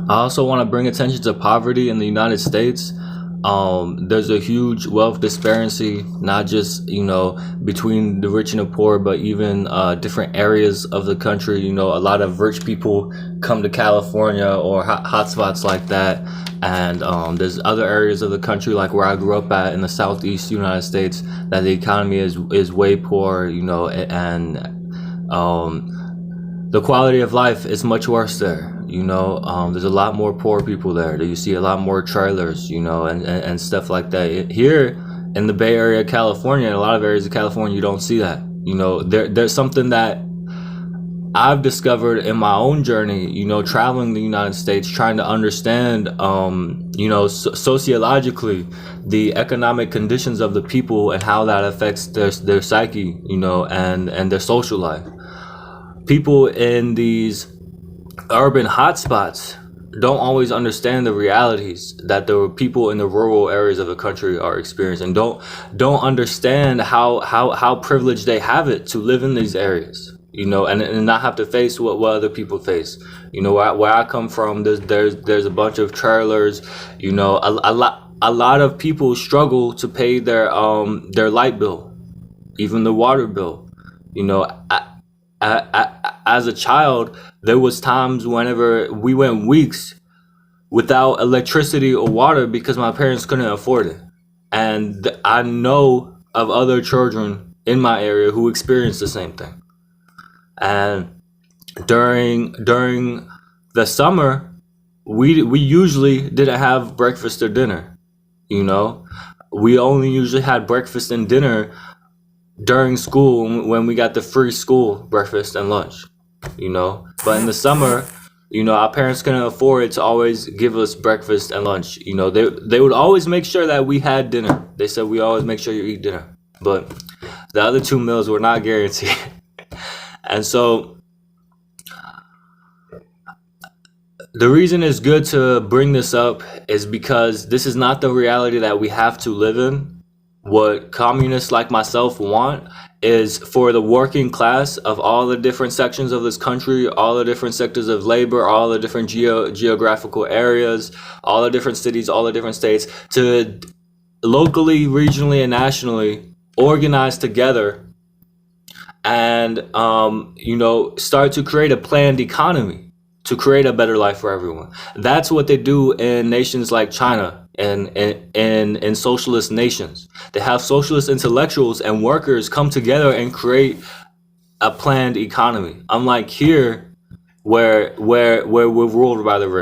I also want to bring attention to poverty in the United States. There's a huge wealth disparity, not just, between the rich and the poor, but even different areas of the country. A lot of rich people come to California or hotspots like that. And there's other areas of the country, like where I grew up at in the southeast United States, that the economy is way poor, and the quality of life is much worse there. There's a lot more poor people there. You see a lot more trailers, and stuff like that. Here in the Bay Area, California, and a lot of areas of California, you don't see that. There's something that I've discovered in my own journey, traveling the United States, trying to understand, sociologically, the economic conditions of the people and how that affects their psyche, and their social life. People in these urban hotspots don't always understand the realities that the people in the rural areas of the country are experiencing. Don't understand how privileged they have it to live in these areas, and not have to face what other people face. Where I come from, there's a bunch of trailers. A lot of people struggle to pay their light bill, even the water bill. As a child, there was times whenever we went weeks without electricity or water because my parents couldn't afford it. And I know of other children in my area who experienced the same thing. And during the summer, we usually didn't have breakfast or dinner. We only usually had breakfast and dinner during school when we got the free school breakfast and lunch. But in the summer, our parents couldn't afford to always give us breakfast and lunch. They would always make sure that we had dinner. They said we always make sure you eat dinner, but the other two meals were not guaranteed. And so the reason it's good to bring this up is because this is not the reality that we have to live in. What communists like myself want is for the working class of all the different sections of this country, all the different sectors of labor, all the different geographical areas, all the different cities, all the different states, to locally, regionally, and nationally organize together and start to create a planned economy to create a better life for everyone. That's what they do in nations like China and in socialist nations. They have socialist intellectuals and workers come together and create a planned economy. Unlike here, where we're ruled by the rich.